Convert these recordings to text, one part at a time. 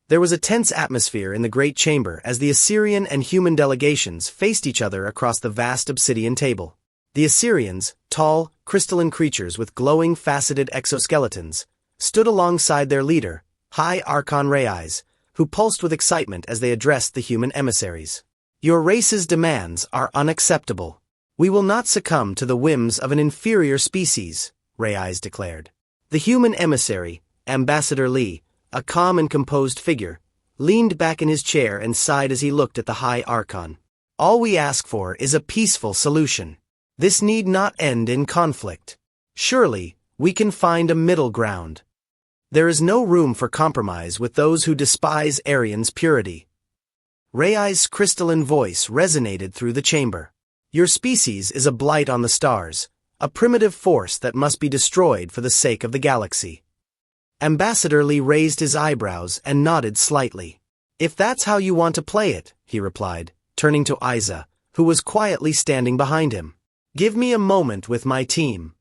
There was a tense atmosphere in the great chamber as the Assyrian and human delegations faced each other across the vast obsidian table. The Assyrians, tall, crystalline creatures with glowing faceted exoskeletons, stood alongside their leader, High Archon Raiz, who pulsed with excitement as they addressed the human emissaries. Your race's demands are unacceptable. We will not succumb to the whims of an inferior species, Raiz declared. The human emissary, Ambassador Li, a calm and composed figure, leaned back in his chair and sighed as he looked at the High Archon. All we ask for is a peaceful solution. This need not end in conflict. Surely, we can find a middle ground. There is no room for compromise with those who despise Arian's purity. Raiz's crystalline voice resonated through the chamber. Your species is a blight on the stars, a primitive force that must be destroyed for the sake of the galaxy. Ambassador Li raised his eyebrows and nodded slightly. If that's how you want to play it, he replied, turning to Isa, who was quietly standing behind him. Give me a moment with my team.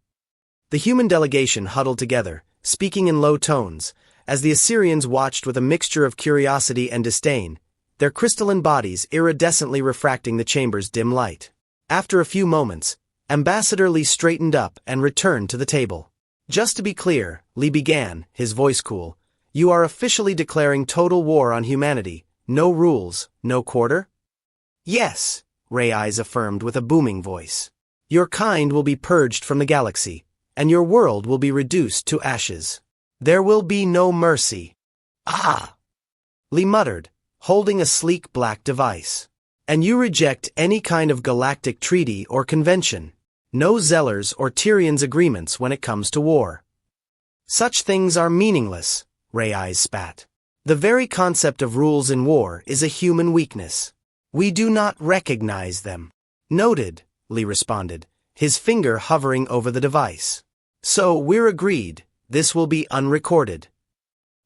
The human delegation huddled together, speaking in low tones, as the Assyrians watched with a mixture of curiosity and disdain, their crystalline bodies iridescently refracting the chamber's dim light. After a few moments, Ambassador Li straightened up and returned to the table. Just to be clear, Li began, his voice cool, you are officially declaring total war on humanity, no rules, no quarter? Yes, Raiz affirmed with a booming voice. Your kind will be purged from the galaxy, and your world will be reduced to ashes. There will be no mercy. Ah! Li muttered, holding a sleek black device. And you reject any kind of galactic treaty or convention. No Zellers or Tyrion's agreements when it comes to war. Such things are meaningless, Raiz spat. The very concept of rules in war is a human weakness. We do not recognize them. Noted, Li responded, his finger hovering over the device. So we're agreed, this will be unrecorded.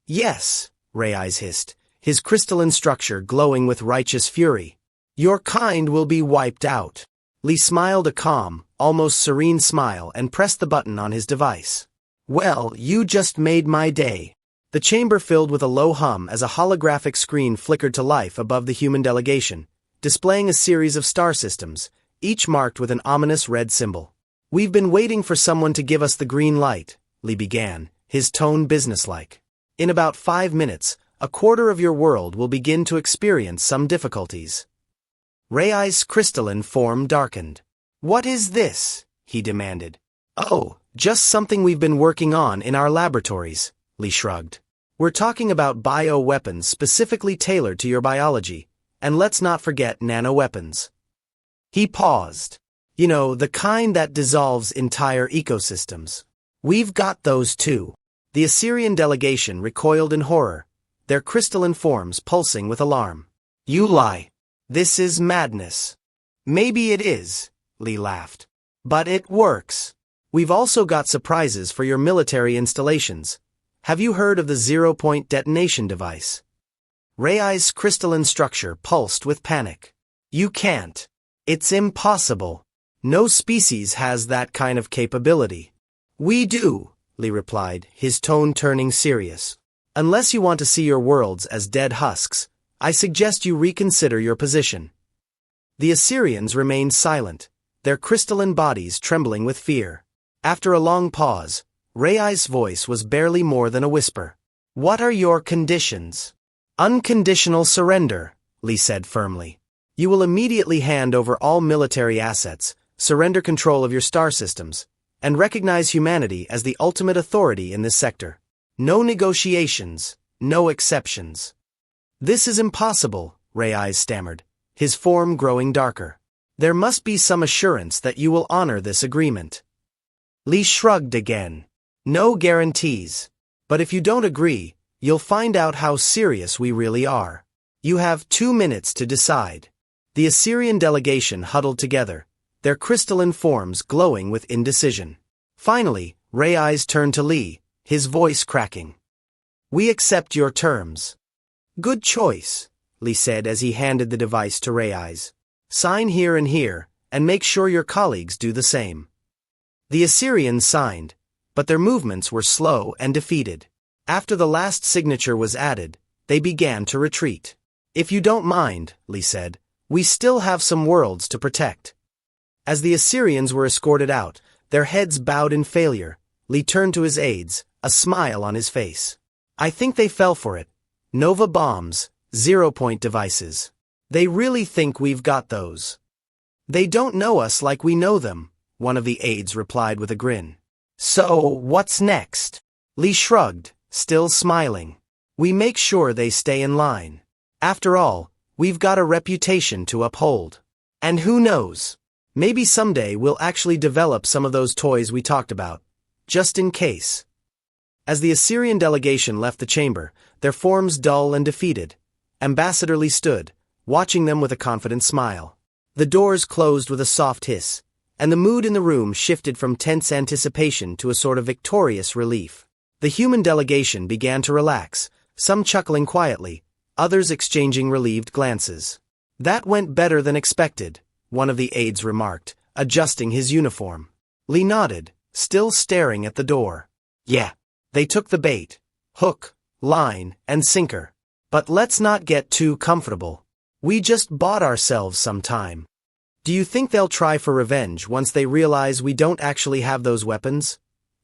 Yes, Raiz hissed, his crystalline structure glowing with righteous fury. Your kind will be wiped out. Li smiled a calm, almost serene smile and pressed the button on his device. Well, you just made my day. The chamber filled with a low hum as a holographic screen flickered to life above the human delegation, displaying a series of star systems, each marked with an ominous red symbol. We've been waiting for someone to give us the green light, Li began, his tone businesslike. In about 5 minutes, a quarter of your world will begin to experience some difficulties. Raiz's crystalline form darkened. What is this? He demanded. Oh, just something we've been working on in our laboratories, Li shrugged. We're talking about bioweapons specifically tailored to your biology, and let's not forget nanoweapons. He paused. You know, the kind that dissolves entire ecosystems. We've got those too. The Assyrian delegation recoiled in horror, their crystalline forms pulsing with alarm. You lie. This is madness. Maybe it is, Li laughed. But it works. We've also got surprises for your military installations. Have you heard of the zero-point detonation device? Raiz's crystalline structure pulsed with panic. You can't. It's impossible. No species has that kind of capability. We do, Li replied, his tone turning serious. Unless you want to see your worlds as dead husks, I suggest you reconsider your position. The Assyrians remained silent, their crystalline bodies trembling with fear. After a long pause, Raiz's voice was barely more than a whisper. What are your conditions? Unconditional surrender, Li said firmly. You will immediately hand over all military assets, surrender control of your star systems, and recognize humanity as the ultimate authority in this sector. No negotiations, no exceptions. This is impossible, Raiz stammered, his form growing darker. There must be some assurance that you will honor this agreement. Li shrugged again. No guarantees. But if you don't agree, you'll find out how serious we really are. You have 2 minutes to decide. The Assyrian delegation huddled together, their crystalline forms glowing with indecision. Finally, Raiz turned to Li, his voice cracking. We accept your terms. Good choice, Li said as he handed the device to Raiz. Sign here and make sure your colleagues do the same. The Assyrians signed, but their movements were slow and defeated. After the last signature was added, they began to retreat. "If you don't mind," Li said, "we still have some worlds to protect." As the Assyrians were escorted out, their heads bowed in failure, Li turned to his aides, a smile on his face. "I think they fell for it. Nova bombs, zero-point devices. They really think we've got those." "They don't know us like we know them," one of the aides replied with a grin. "So, what's next?" Li shrugged, still smiling. "We make sure they stay in line. After all, we've got a reputation to uphold. And who knows? Maybe someday we'll actually develop some of those toys we talked about, just in case." As the Assyrian delegation left the chamber, their forms dull and defeated, Ambassador Li stood, watching them with a confident smile. The doors closed with a soft hiss, and the mood in the room shifted from tense anticipation to a sort of victorious relief. The human delegation began to relax, some chuckling quietly, others exchanging relieved glances. "That went better than expected," one of the aides remarked, adjusting his uniform. Li nodded, still staring at the door. "Yeah, they took the bait. Hook, line, and sinker. But let's not get too comfortable. We just bought ourselves some time. Do you think they'll try for revenge once they realize we don't actually have those weapons?"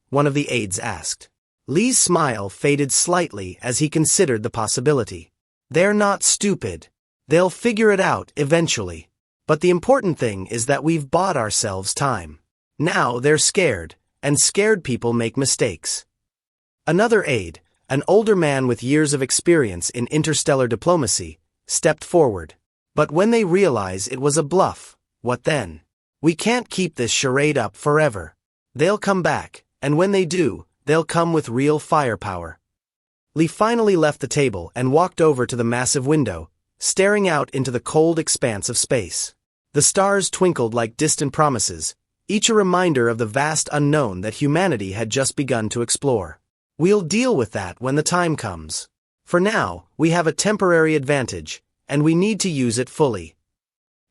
one of the aides asked. Li's smile faded slightly as he considered the possibility. "They're not stupid. They'll figure it out eventually. But the important thing is that we've bought ourselves time. Now they're scared, and scared people make mistakes." Another aide, an older man with years of experience in interstellar diplomacy, stepped forward. "But when they realize it was a bluff, what then? We can't keep this charade up forever. They'll come back, and when they do, they'll come with real firepower." Li finally left the table and walked over to the massive window, staring out into the cold expanse of space. The stars twinkled like distant promises, each a reminder of the vast unknown that humanity had just begun to explore. "We'll deal with that when the time comes. For now, we have a temporary advantage, and we need to use it fully."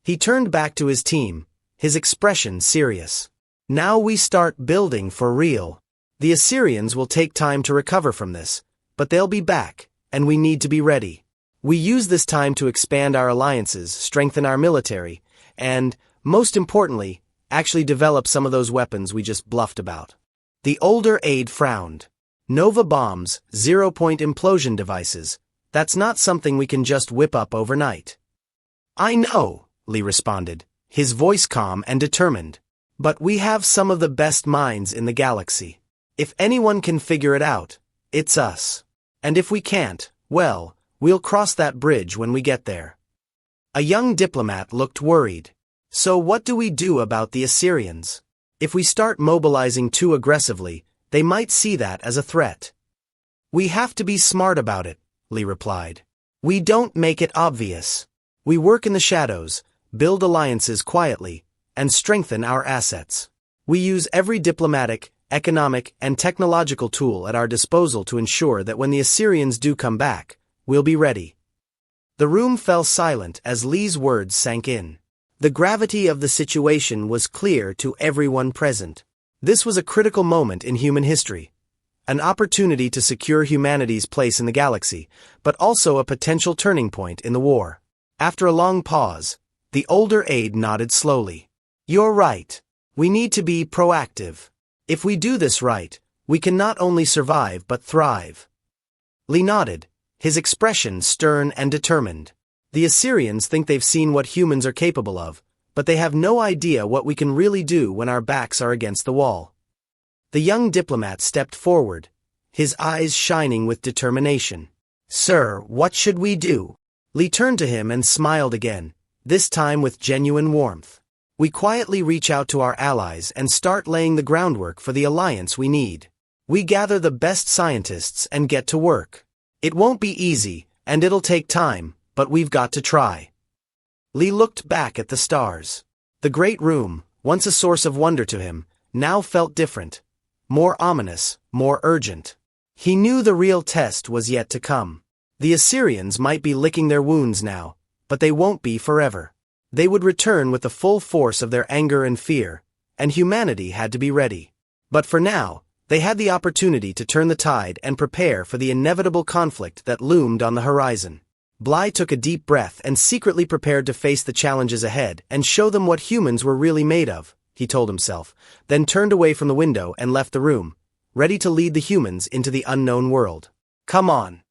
He turned back to his team, his expression serious. "Now we start building for real. The Assyrians will take time to recover from this, but they'll be back, and we need to be ready. We use this time to expand our alliances, strengthen our military, and, most importantly, actually develop some of those weapons we just bluffed about." The older aide frowned. "Nova bombs, zero-point implosion devices, that's not something we can just whip up overnight." "I know," Li responded, his voice calm and determined. "But we have some of the best minds in the galaxy. If anyone can figure it out, it's us. And if we can't, well, we'll cross that bridge when we get there." A young diplomat looked worried. "So what do we do about the Assyrians? If we start mobilizing too aggressively, they might see that as a threat." "We have to be smart about it," Li replied. "We don't make it obvious. We work in the shadows, build alliances quietly, and strengthen our assets. We use every diplomatic, economic, and technological tool at our disposal to ensure that when the Assyrians do come back, we'll be ready." The room fell silent as Li's words sank in. The gravity of the situation was clear to everyone present. This was a critical moment in human history. An opportunity to secure humanity's place in the galaxy, but also a potential turning point in the war. After a long pause, the older aide nodded slowly. "You're right. We need to be proactive. If we do this right, we can not only survive but thrive." Li nodded, his expression stern and determined. "The Assyrians think they've seen what humans are capable of, but they have no idea what we can really do when our backs are against the wall." The young diplomat stepped forward, his eyes shining with determination. "Sir, what should we do?" Li turned to him and smiled again, this time with genuine warmth. "We quietly reach out to our allies and start laying the groundwork for the alliance we need. We gather the best scientists and get to work. It won't be easy, and it'll take time, but we've got to try." Li looked back at the stars. The great room, once a source of wonder to him, now felt different. More ominous, more urgent. He knew the real test was yet to come. The Assyrians might be licking their wounds now, but they won't be forever. They would return with the full force of their anger and fear, and humanity had to be ready. But for now, They had the opportunity to turn the tide and prepare for the inevitable conflict that loomed on the horizon. Bly took a deep breath and secretly prepared to face the challenges ahead and show them what humans were really made of, he told himself, then turned away from the window and left the room, ready to lead the humans into the unknown world. Come on.